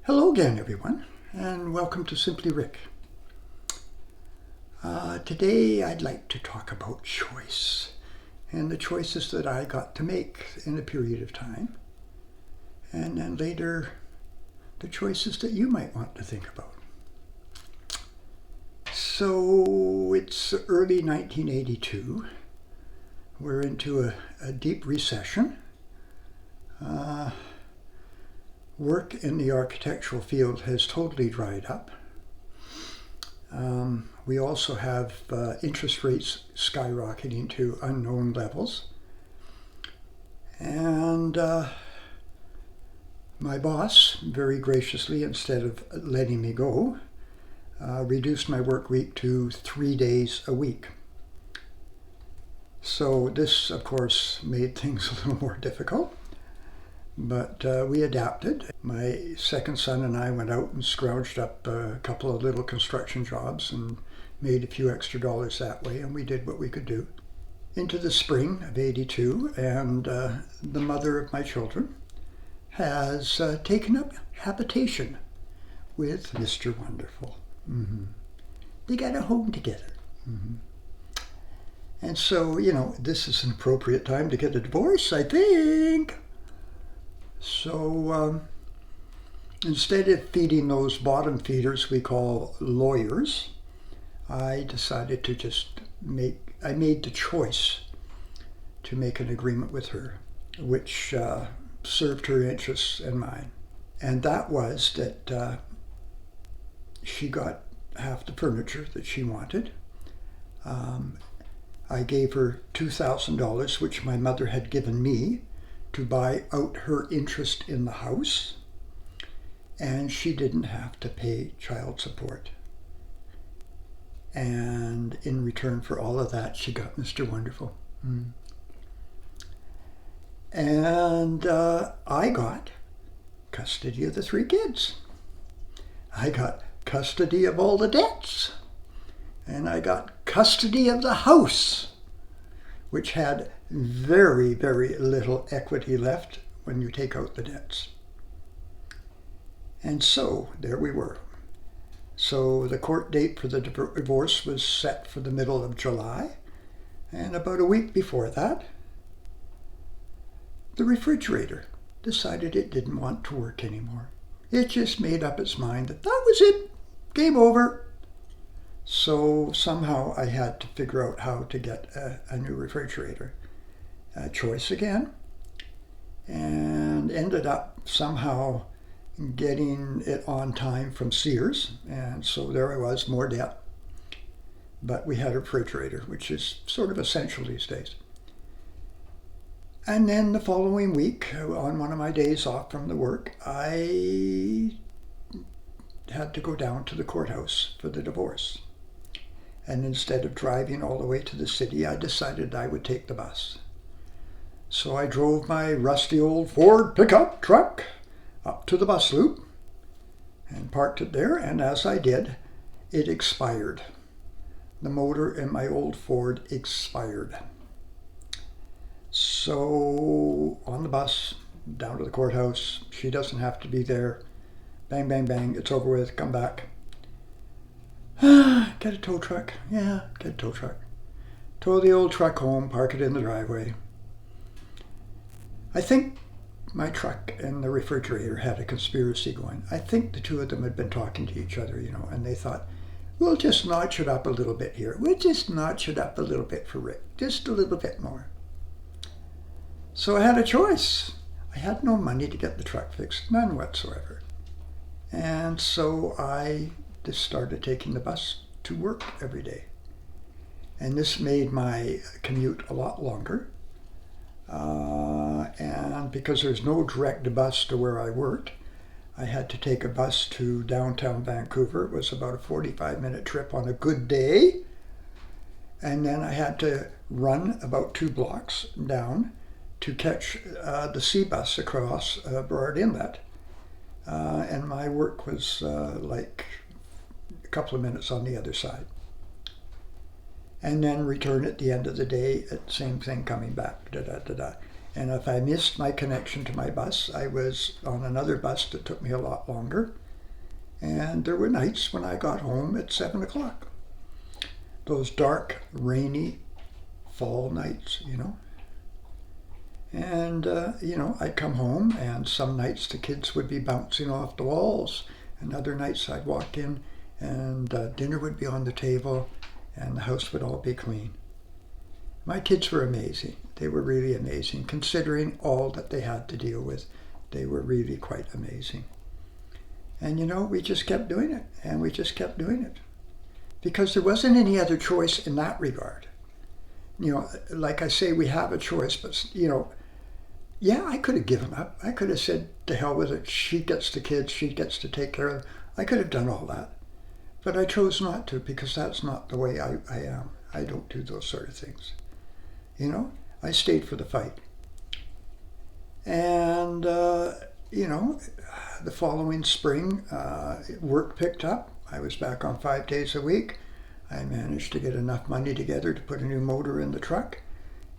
Hello again, everyone, and welcome to Simply Rick. Today I'd like to talk about choice and the choices that I got to make in a period of time, and then later the choices that you might want to think about. So it's early 1982. We're into a deep recession. Work in the architectural field has totally dried up. We also have interest rates skyrocketing to unknown levels. And my boss, very graciously, instead of letting me go, reduced my work week to 3 days a week. So this, of course, made things a little more difficult. But we adapted. My second son and I went out and scrounged up a couple of little construction jobs and made a few extra dollars that way, and we did what we could do. Into the spring of '82, and the mother of my children has taken up habitation with Mr. Wonderful. Mm-hmm. They got a home together. Mm-hmm. And so, this is an appropriate time to get a divorce, I think. So instead of feeding those bottom feeders we call lawyers, I decided to I made the choice to make an agreement with her, which served her interests and mine. And that was that she got half the furniture that she wanted. I gave her $2,000, which my mother had given me, to buy out her interest in the house, and she didn't have to pay child support. And in return for all of that, she got Mr. Wonderful. And I got custody of the 3 kids. I got custody of all the debts. And I got custody of the house, which had very, very little equity left when you take out the debts. And so there we were. So the court date for the divorce was set for the middle of July. And about a week before that, the refrigerator decided it didn't want to work anymore. It just made up its mind that was it. Game over. So somehow I had to figure out how to get a new refrigerator. Choice again, and ended up somehow getting it on time from Sears, and so there I was, more debt. But we had a refrigerator, which is sort of essential these days. And then the following week, on one of my days off from the work, I had to go down to the courthouse for the divorce. And instead of driving all the way to the city, I decided I would take the bus. So I drove my rusty old Ford pickup truck up to the bus loop and parked it there, and as I did, it expired. The motor in my old Ford expired. So on the bus, down to the courthouse, she doesn't have to be there. Bang, bang, bang, it's over with, come back. Get a tow truck. Yeah, get a tow truck. Tow the old truck home, park it in the driveway. I think my truck and the refrigerator had a conspiracy going. I think the two of them had been talking to each other, and they thought, we'll just notch it up a little bit here. We'll just notch it up a little bit for Rick. Just a little bit more. So I had a choice. I had no money to get the truck fixed, none whatsoever. And so I just started taking the bus to work every day. And this made my commute a lot longer. And because there's no direct bus to where I worked, I had to take a bus to downtown Vancouver. It was about a 45-minute trip on a good day. And then I had to run about 2 blocks down to catch the C bus across Burrard Inlet. And my work was like a couple of minutes on the other side. And then return at the end of the day, same thing coming back, And if I missed my connection to my bus, I was on another bus that took me a lot longer. And there were nights when I got home at 7 o'clock. Those dark, rainy fall nights, you know. And, I'd come home, and some nights the kids would be bouncing off the walls, and other nights I'd walk in, and dinner would be on the table, and the house would all be clean. My kids were amazing. They were really amazing. Considering all that they had to deal with, they were really quite amazing. And, we just kept doing it, and we just kept doing it. Because there wasn't any other choice in that regard. Like I say, we have a choice, but, yeah, I could have given up. I could have said, to hell with it. She gets the kids. She gets to take care of them. I could have done all that. But I chose not to, because that's not the way I am. I don't do those sort of things. I stayed for the fight. And, the following spring, work picked up. I was back on 5 days a week. I managed to get enough money together to put a new motor in the truck.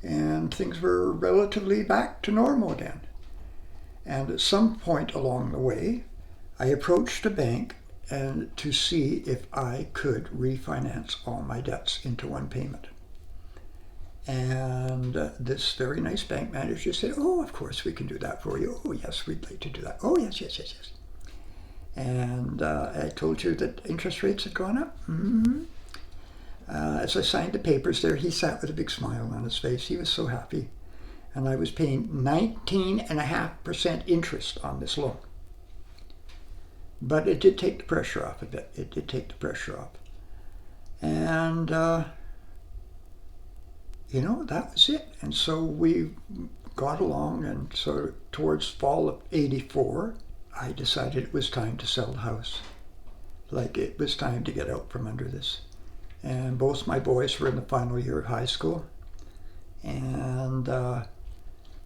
And things were relatively back to normal again. And at some point along the way, I approached a bank and to see if I could refinance all my debts into one payment. And this very nice bank manager said, "Oh, of course we can do that for you. Oh, yes, we'd like to do that. Oh, yes, yes, yes, yes." And I told you that interest rates had gone up. Mm-hmm. As I signed the papers there, he sat with a big smile on his face. He was so happy. And I was paying 19.5% interest on this loan. But it did take the pressure off a bit. It did take the pressure off. And, that was it. And so we got along, and so towards fall of 84, I decided it was time to sell the house. Like, it was time to get out from under this. And both my boys were in the final year of high school. And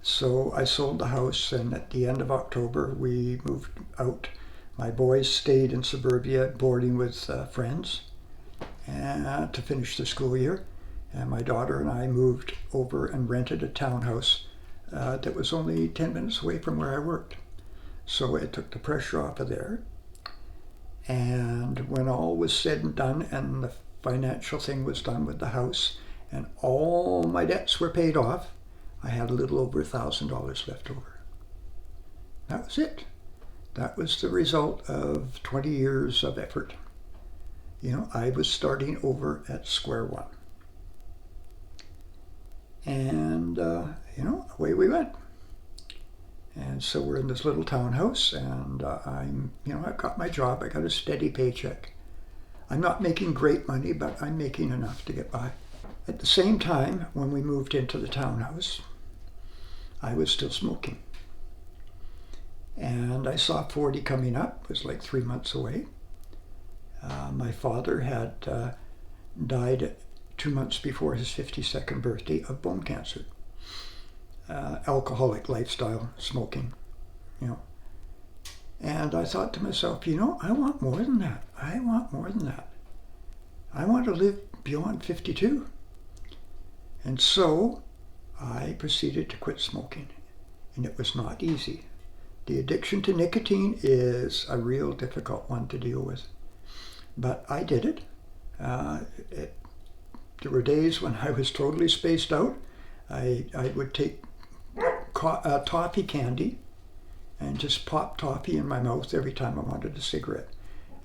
so I sold the house, and at the end of October, we moved out. My boys stayed in suburbia, boarding with friends to finish the school year. And my daughter and I moved over and rented a townhouse that was only 10 minutes away from where I worked. So it took the pressure off of there. And when all was said and done, and the financial thing was done with the house, and all my debts were paid off, I had a little over $1,000 left over. That was it. That was the result of 20 years of effort. I was starting over at square one. And, away we went. And so we're in this little townhouse, and I've got my job. I got a steady paycheck. I'm not making great money, but I'm making enough to get by. At the same time, when we moved into the townhouse, I was still smoking. And I saw 40 coming up. It was like 3 months away. My father had died 2 months before his 52nd birthday of bone cancer. Alcoholic lifestyle, smoking, And I thought to myself, I want more than that. I want more than that. I want to live beyond 52. And so I proceeded to quit smoking. And it was not easy. The addiction to nicotine is a real difficult one to deal with. But I did it. There were days when I was totally spaced out. I would take toffee candy and just pop toffee in my mouth every time I wanted a cigarette.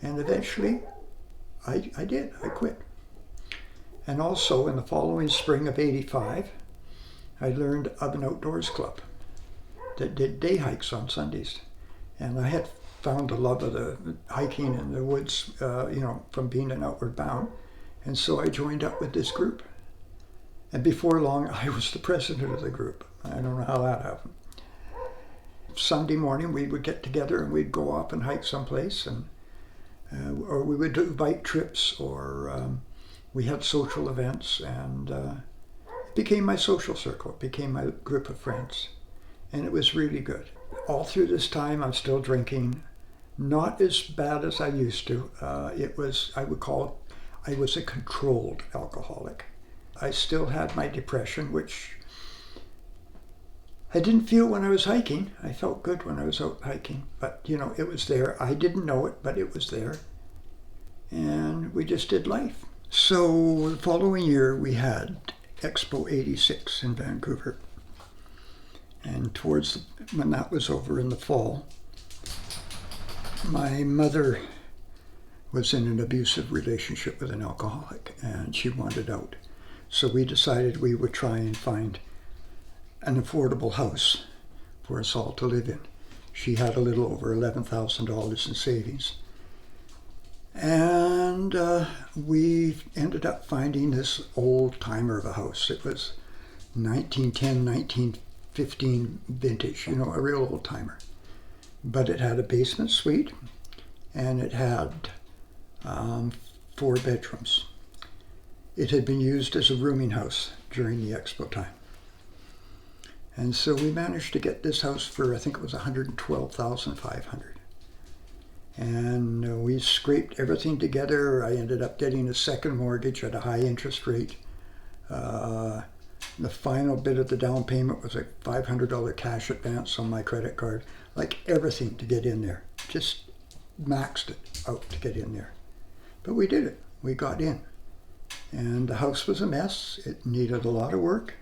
And eventually, I did. I quit. And also, in the following spring of 85, I learned of an outdoors club that did day hikes on Sundays. And I had found a love of the hiking in the woods, from being an outward bound. And so I joined up with this group. And before long, I was the president of the group. I don't know how that happened. Sunday morning, we would get together and we'd go off and hike someplace, and or we would do bike trips, or we had social events, and it became my social circle. It became my group of friends, and it was really good. All through this time, I'm still drinking, not as bad as I used to. I was a controlled alcoholic. I still had my depression, which I didn't feel when I was hiking. I felt good when I was out hiking, but it was there. I didn't know it, but it was there. And we just did life. So the following year we had Expo 86 in Vancouver. And when that was over in the fall, my mother was in an abusive relationship with an alcoholic and she wanted out. So we decided we would try and find an affordable house for us all to live in. She had a little over $11,000 in savings. And we ended up finding this old timer of a house. It was 1910, 1915 vintage, a real old timer. But it had a basement suite and it had 4 bedrooms. It had been used as a rooming house during the expo time. And so we managed to get this house for, I think it was $112,500. And we scraped everything together. I ended up getting a second mortgage at a high interest rate. The final bit of the down payment was a $500 cash advance on my credit card. Like everything to get in there. Just maxed it out to get in there. But we did it. We got in. And the house was a mess. It needed a lot of work.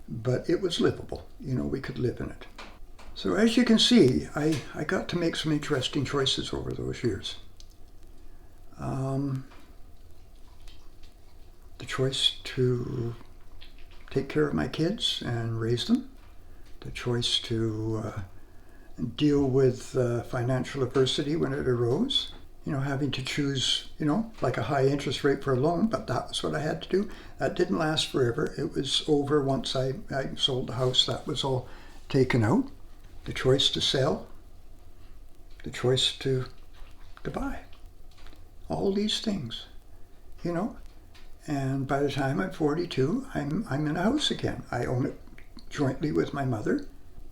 But it was livable. We could live in it. So as you can see, I got to make some interesting choices over those years. The choice to take care of my kids and raise them. The choice to deal with financial adversity when it arose. Having to choose, like a high interest rate for a loan, but that was what I had to do. That didn't last forever. It was over once I sold the house. That was all taken out. The choice to sell, the choice to buy. All these things, And by the time I'm 42, I'm in a house again. I own it jointly with my mother.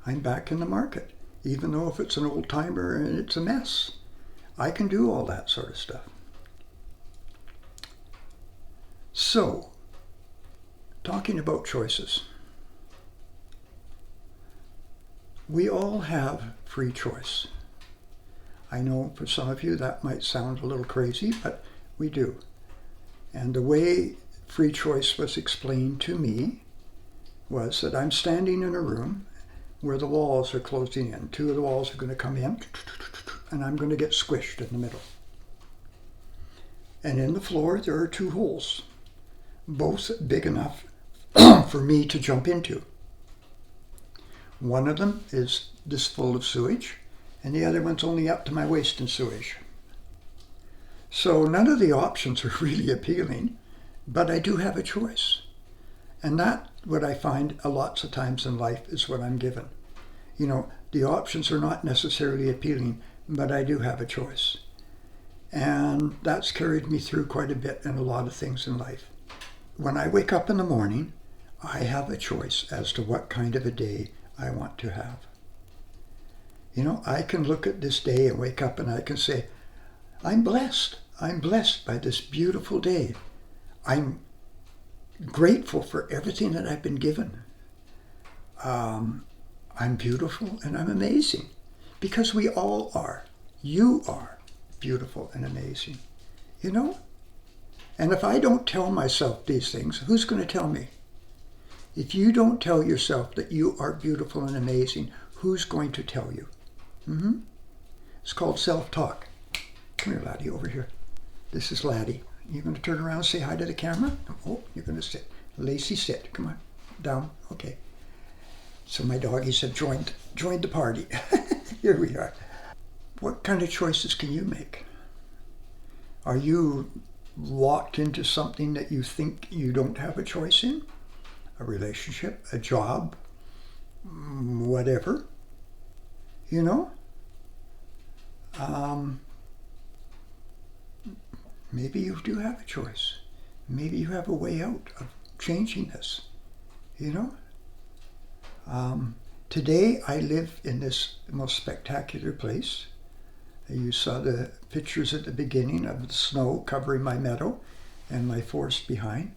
I'm back in the market, even though if it's an old timer and it's a mess. I can do all that sort of stuff. So, talking about choices. We all have free choice. I know for some of you that might sound a little crazy, but we do. And the way free choice was explained to me was that I'm standing in a room where the walls are closing in. 2 of the walls are going to come in, and I'm going to get squished in the middle. And in the floor there are 2 holes, both big enough for me to jump into. One of them is this full of sewage, and the other one's only up to my waist in sewage. So none of the options are really appealing, but I do have a choice. And that, what I find lots of times in life, is what I'm given. The options are not necessarily appealing, but I do have a choice. And that's carried me through quite a bit in a lot of things in life. When I wake up in the morning, I have a choice as to what kind of a day I want to have. I can look at this day and wake up and I can say, I'm blessed. I'm blessed by this beautiful day. I'm grateful for everything that I've been given. I'm beautiful and I'm amazing. Because we all are. You are beautiful and amazing. And if I don't tell myself these things, who's going to tell me? If you don't tell yourself that you are beautiful and amazing, who's going to tell you? It's called self-talk. Come here, Laddie, over here. This is Laddie. You're going to turn around and say hi to the camera? Oh, you're going to sit. Lacey, sit. Come on. Down. Okay. So my doggies have joined the party. Here we are. What kind of choices can you make? Are you locked into something that you think you don't have a choice in? A relationship, a job, whatever. Maybe you do have a choice. Maybe you have a way out of changing this. Today I live in this most spectacular place. You saw the pictures at the beginning of the snow covering my meadow and my forest behind.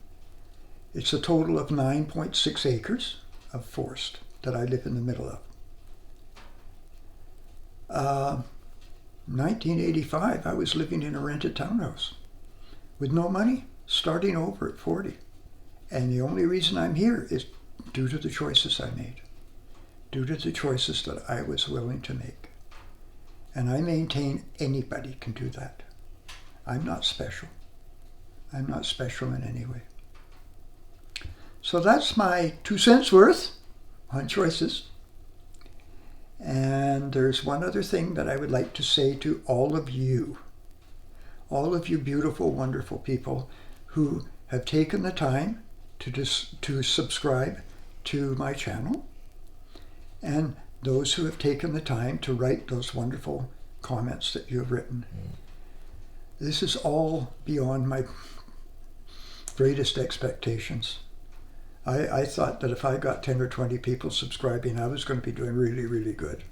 It's a total of 9.6 acres of forest. that I live in the middle of. 1985, I was living in a rented townhouse with no money, starting over at 40. And the only reason I'm here is due to the choices I made, due to the choices that I was willing to make. And I maintain anybody can do that. I'm not special. I'm not special in any way. So that's my 2 cents worth on choices. And there's one other thing that I would like to say to all of you beautiful, wonderful people who have taken the time to subscribe to my channel, and those who have taken the time to write those wonderful comments that you have written. This is all beyond my greatest expectations. I thought that if I got 10 or 20 people subscribing, I was going to be doing really, really good.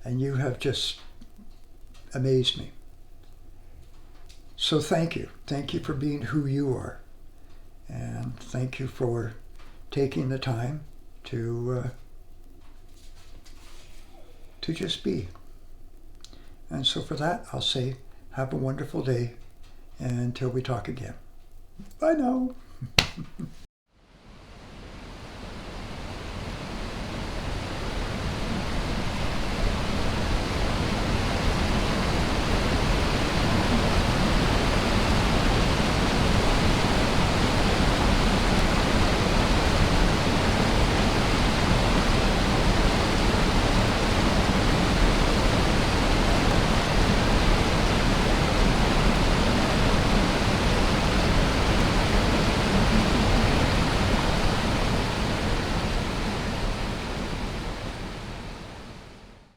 And you have just amazed me. So thank you. Thank you for being who you are. And thank you for taking the time to just be. And so for that, I'll say, have a wonderful day, and until we talk again. Bye now.